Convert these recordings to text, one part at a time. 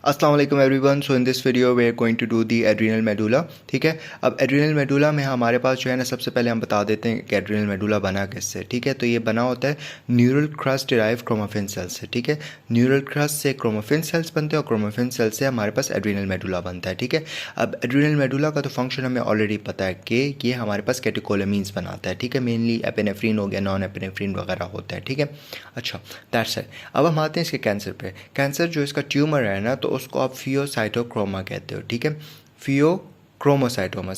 अस्सलाम वालेकुम everyone. So in this video we are going to do the adrenal medulla. ठीक है, अब एड्रिनल मेडुला में हमारे पास जो है ना, सबसे पहले हम बता देते हैं कि एड्रिनल मेडुला बना किससे। ठीक है, तो ये बना होता है neural crest derive chromaffin cell से। ठीक है, न्यूरल क्रस्ट से क्रोमाफिन सेल्स बनते हैं और क्रोमाफिन सेल से हमारे पास एड्रिनल मेडुला बनता है। ठीक है, अब एड्रिनल मेडुला का तो फंक्शन हमें ऑलरेडी पता है कि ये हमारे पास कैटेकोलेमीन्स बनाता है। ठीक है, मेनली एपिनेफ्रीन हो गया, नॉन एपिनेफ्रीन वगैरह होता है। ठीक है, अच्छा दैट्स इट। अब हम आते हैं इसके कैंसर पे। कैंसर जो इसका ट्यूमर है ना, तो उसको आप फियोसाइटोक्रोमा कहते हो। ठीक है, फियोक्रोमोसाइटोमा।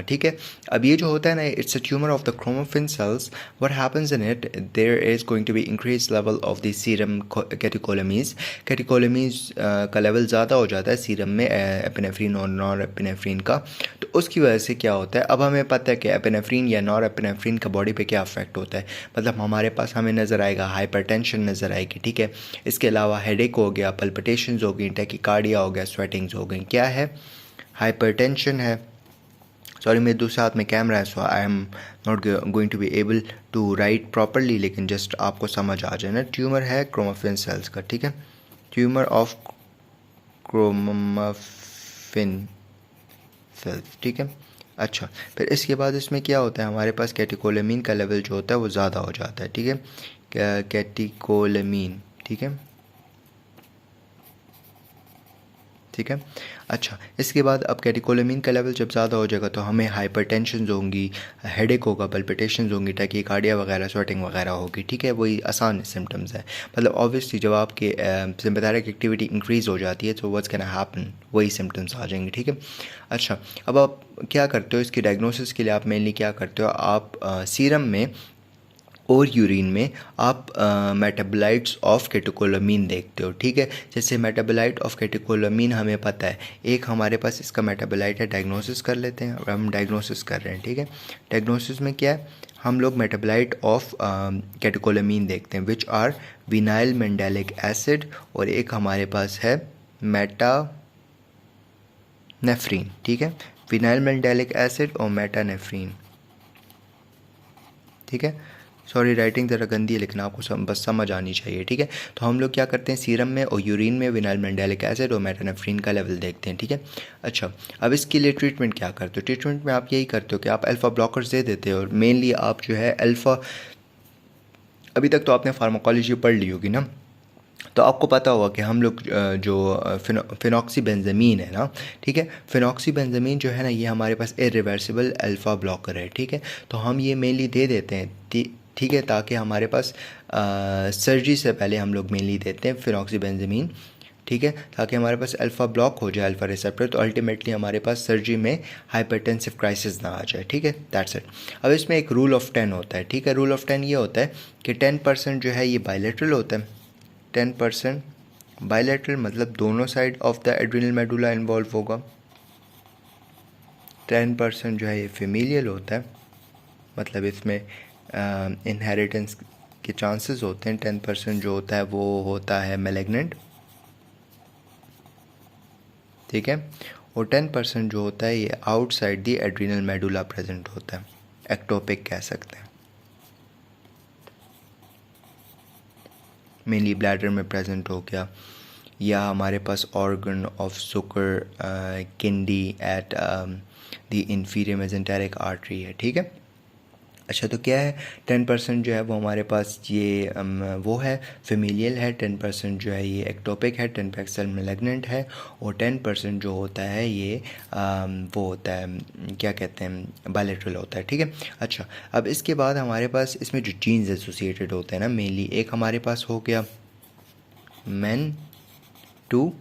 ठीक है, अब ये जो होता है ना, it's a tumour of the chromaffin cells. What happens in it, there is going to be increase level of the serum catecholamines. Catecholamines का लेवल ज़्यादा हो जाता है सीरम में एपिनेफ्रीन और नॉर एपिनेफ्रीन का। तो उसकी वजह से क्या होता है, अब हमें पता है कि एपिनेफ्रीन या नॉर एपिनेफ्रीन का बॉडी पे क्या अफेक्ट होता है। मतलब हमारे पास हमें नज़र आएगा हाइपरटेंशन नज़र आएगी। ठीक है, इसके अलावा हेडेक हो गया, पल्पिटेशंस हो गई, टैकीकार्डिया हो गया, स्वेटिंग्स हो गई। क्या है, हाइपरटेंशन है। सॉरी, मेरे दूसरे हाथ में कैमरा है, so I am not going to be able to write properly, लेकिन जस्ट आपको समझ आ जाए ना। ट्यूमर है क्रोमाफिन सेल्स का। ठीक है, ट्यूमर ऑफ क्रोमाफिन सेल्स। ठीक है, अच्छा फिर इसके बाद इसमें क्या होता है, हमारे पास कैटेकोलेमीन का लेवल जो होता है वो ज़्यादा हो जाता है। ठीक है, कैटेकोलेमीन। ठीक है, ठीक है, अच्छा इसके बाद अब कैटेकोलेमीन का लेवल जब ज़्यादा हो जाएगा तो हमें हाइपरटेंशन होंगी, हेडेक होगा, पल्पिटेशंस होंगी, टैकीकार्डिया वगैरह, स्वेटिंग वगैरह होगी। ठीक है, वही आसान सिम्टम्स है। मतलब ऑब्वियसली जब आपके सिम्पैथेटिक एक्टिविटी इंक्रीज़ हो जाती है तो व्हाट्स कैन हैपन, वही सिम्टम्स आ जाएंगे। ठीक है, अच्छा अब आप क्या करते हो इसकी डायग्नोसिस के लिए, आप मेनली क्या करते हो, आप सीरम में और यूरिन में आप मेटाबोलाइट्स ऑफ कैटेकोलेमीन देखते हो। ठीक है, जैसे मेटाबोलाइट ऑफ कैटेकोलेमीन हमें पता है, एक हमारे पास इसका मेटाबोलाइट है, डायग्नोसिस कर लेते हैं। और हम डायग्नोसिस कर रहे हैं। ठीक है, डायग्नोसिस में क्या है, हम लोग मेटाबोलाइट ऑफ कैटेकोलेमीन देखते हैं विच आर विनाइल मेंडेलिक एसिड, और एक हमारे पास है मेटानेफ्रीन। ठीक है, विनाइल मेंडेलिक एसिड और मेटानेफ्रीन। ठीक है, सॉरी राइटिंग ज़रा गंदी है, लेकिन आपको बस समझ आनी चाहिए। ठीक है, तो हम लोग क्या करते हैं, सीरम में और यूरिन में विनाइल मेंडेलिक एसिड और मेटानेफ्रीन का लेवल देखते हैं। ठीक है, अच्छा अब इसके लिए ट्रीटमेंट क्या करते हो। ट्रीटमेंट में आप यही करते हो कि आप अल्फ़ा ब्लॉकर्स दे देते हो, और मेनली आप जो है अल्फ़ा, अभी तक तो आपने फार्माकोलॉजी पढ़ ली होगी ना, तो आपको पता होगा कि हम लोग जो फिनॉक्सीबेंजामीन है ना, ठीक है, फिनॉक्सीबेंजामीन जो है ना, ये हमारे पास इरिवर्सिबल अल्फ़ा ब्लॉकर है। ठीक है, तो हम ये मेनली दे देते हैं। ठीक है, ताकि हमारे पास सर्जरी से पहले हम लोग मेनली देते हैं फिनॉक्सीबेंजामीन। ठीक है, ताकि हमारे पास अल्फ़ा ब्लॉक हो जाए, अल्फ़ा रिसेप्टर, तो अल्टीमेटली हमारे पास सर्जरी में हाइपरटेंसिव क्राइसिस ना आ जाए। ठीक है, दैट्स इट। अब इसमें एक रूल ऑफ 10 होता है। ठीक है, रूल ऑफ 10 ये होता है कि 10% जो है ये बायलेटरल होता है। 10% बायलैटरल मतलब दोनों side of the adrenal medulla involve होगा। 10% जो है ये फेमिलियल होता है, मतलब इसमें इनहेरिटेंस के चांसेस होते हैं। 10% जो होता है वो होता है मैलिग्नेंट। ठीक है, और 10% जो होता है ये outside the adrenal medulla present होता है, एक्टोपिक कह सकते हैं। मेनली ब्लैडर में प्रेजेंट हो गया, या हमारे पास organ of Zuckerkandl at the inferior mesenteric artery है। ठीक है, अच्छा तो क्या है, 10% जो है वो हमारे पास ये वो है फेमिलियल है, 10% जो है ये एक्टोपिक है, 10% मैलिग्नेंट है, और 10% जो होता है ये वो होता है, क्या कहते हैं, बायलैटरल होता है। ठीक है, अच्छा अब इसके बाद हमारे पास इसमें जो जीन्स एसोसिएटेड होते हैं ना, मेनली एक हमारे पास हो गया मैन 2।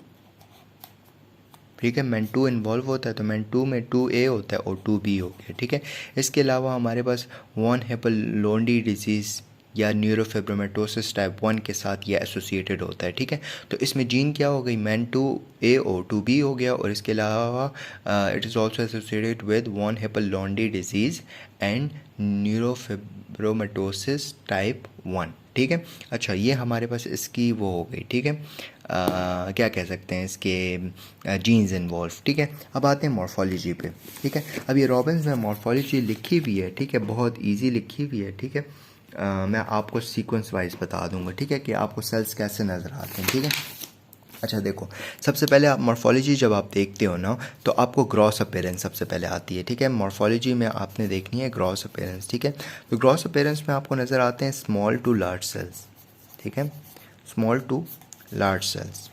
ठीक है, मैन 2 इन्वॉल्व होता है, तो मैन 2 में 2A होता है और 2B हो गया। ठीक है, इसके अलावा हमारे पास वॉन हेपलोंडी डिजीज़ या न्यूरोफिब्रोमेटोसिस टाइप 1 के साथ ये एसोसिएटेड होता है। ठीक है, तो इसमें जीन क्या हो गई, मैन 2A और 2B हो गया, और इसके अलावा it is also associated with von Hippel Lindau disease and neurofibromatosis type 1। ठीक है, अच्छा ये हमारे पास इसकी वो हो गई। ठीक है, क्या कह सकते हैं, इसके जीन्स इन्वॉल्व। ठीक है, अब आते हैं मॉर्फोलॉजी पे। ठीक है, अब ये रॉबिन्स में मॉर्फोलॉजी लिखी हुई है। ठीक है, बहुत इजी लिखी हुई है। ठीक है, मैं आपको सीक्वेंस वाइज बता दूंगा। ठीक है, कि आपको सेल्स कैसे नज़र आते हैं। ठीक है, अच्छा देखो, सबसे पहले आप मॉर्फोलॉजी जब आप देखते हो ना तो आपको ग्रॉस अपीयरेंस सबसे पहले आती है, ठीक है। मॉर्फोलॉजी में आपने देखनी है ग्रॉस अपीयरेंस, ठीक है। तो ग्रॉस अपीयरेंस में आपको नज़र आते हैं स्मॉल टू लार्ज सेल्स, ठीक है, स्मॉल टू लार्ज सेल्स,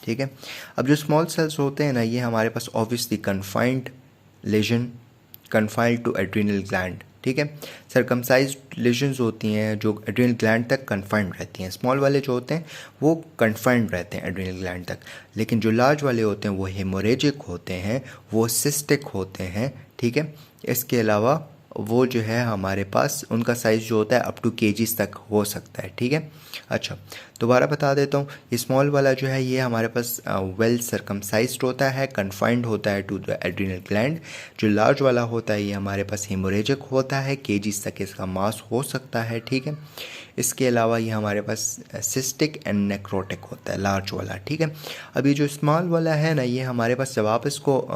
ठीक है। अब जो स्मॉल सेल्स होते हैं ना, ये हमारे पास obviously confined lesion, confined to adrenal gland, ठीक है। सरकमसाइज्ड लेजन्स होती हैं जो एड्रीनल ग्लैंड तक कन्फाइंड रहती हैं। स्मॉल वाले जो होते हैं वो कन्फाइंड रहते हैं एड्रीनल ग्लैंड तक, लेकिन जो लार्ज वाले होते हैं वो हेमोरेजिक होते हैं, वो सिस्टिक होते हैं, ठीक है। इसके अलावा वो जो है हमारे पास उनका साइज़ जो होता है अप टू केजीज तक हो सकता है, ठीक है। अच्छा, दोबारा बता देता हूँ, ये स्मॉल वाला जो है ये हमारे पास वेल सरकमसाइज्ड होता है, कन्फाइंड होता है टू द एड्रीनल ग्लैंड। जो लार्ज वाला होता है ये हमारे पास हेमोरेजिक होता है, केजीज तक इसका मास हो सकता है, ठीक है। इसके अलावा ये हमारे पास सिस्टिक एंड नेक्रोटिक होता है लार्ज वाला, ठीक है। अब ये जो स्मॉल वाला है ना, ये हमारे पास जब आप इसको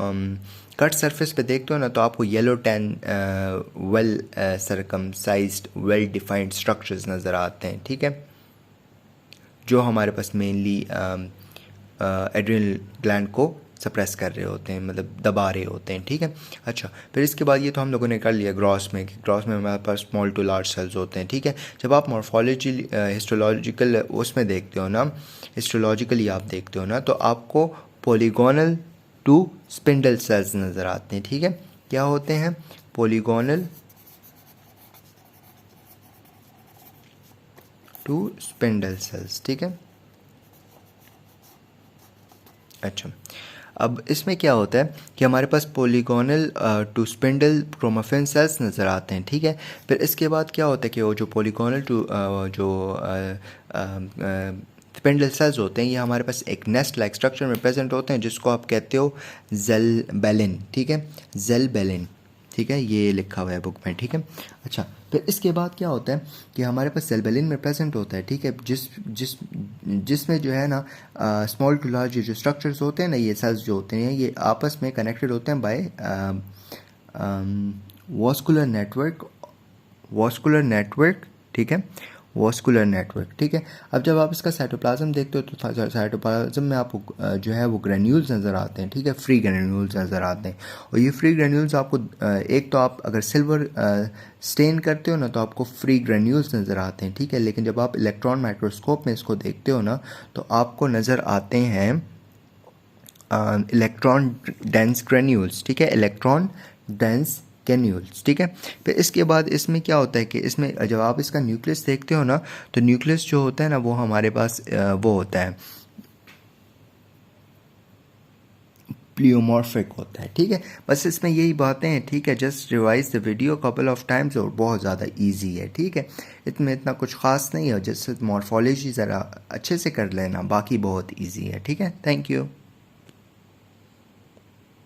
कट सरफेस पे देखते हो ना तो आपको yellow tan well circumscribed well defined structures नज़र आते हैं, ठीक है, जो हमारे पास मेनली एड्रिनल ग्लैंड को सप्रेस कर रहे होते हैं, मतलब दबा रहे होते हैं, ठीक है। अच्छा, फिर इसके बाद ये तो हम लोगों ने कर लिया ग्रॉस में, कि ग्रॉस में हमारे पास स्मॉल टू लार्ज सेल्स होते हैं, ठीक है। जब आप मॉर्फोलॉजी हिस्टोलॉजिकल उसमें देखते हो ना, हिस्टोलॉजिकली आप देखते हो ना, तो आपको पॉलीगोनल टू स्पिंडल सेल्स नज़र आते हैं, ठीक है। क्या होते हैं? पॉलीगोनल टू स्पिंडल सेल्स, ठीक है। अच्छा, अब इसमें क्या होता है कि हमारे पास polygonal to spindle chromaffin cells नज़र आते हैं, ठीक है। फिर इसके बाद क्या होता है कि वो जो पॉलीगोनल टू जो स्पिंडल सेल्स होते हैं ये हमारे पास एक नेस्ट लाइक स्ट्रक्चर में प्रेजेंट होते हैं, जिसको आप कहते हो ज़ेलबेलिन, ठीक है, ज़ेलबेलिन, ठीक है, ये लिखा हुआ है बुक में, ठीक है। अच्छा, फिर इसके बाद क्या होता है कि हमारे पास सेलबेलिन में प्रेजेंट होता है, ठीक है, जिसमें जो है ना स्मॉल टू लार्ज जो स्ट्रक्चर्स होते हैं ना, ये सेल्स जो होते हैं ये आपस में कनेक्टेड होते हैं बाय वास्कुलर नेटवर्क, ठीक है, वास्कुलर नेटवर्क, ठीक है। अब जब आप इसका साइटोप्लाज्म देखते हो तो साइटोप्लाज्म में आपको जो है वो ग्रेन्यूल्स नज़र आते हैं, ठीक है, फ्री ग्रेन्यूल्स नज़र आते हैं। और ये फ्री ग्रेन्यूल्स आपको एक तो आप अगर सिल्वर स्टेन करते हो ना तो आपको फ्री ग्रेन्यूल्स नज़र आते हैं, ठीक है। लेकिन जब आप इलेक्ट्रॉन माइक्रोस्कोप में इसको देखते हो ना तो आपको नज़र आते हैं इलेक्ट्रॉन डेंस ग्रेन्यूल्स, ठीक है, इलेक्ट्रॉन डेंस ग्रेन्यूल्स, ठीक है। फिर इसके बाद इसमें क्या होता है कि इसमें जब आप इसका न्यूक्लियस देखते हो ना तो न्यूक्लियस जो होता है ना वो हमारे पास वो होता है प्लियोमॉर्फिक होता है, ठीक है। बस इसमें यही बातें हैं, ठीक है। Just revise the video couple of times और बहुत ज़्यादा इजी है, ठीक है। इसमें इतना कुछ ख़ास नहीं है, जैसे मॉर्फोलॉजी ज़रा अच्छे से कर लेना, बाकी बहुत इजी है, ठीक है। Thank you.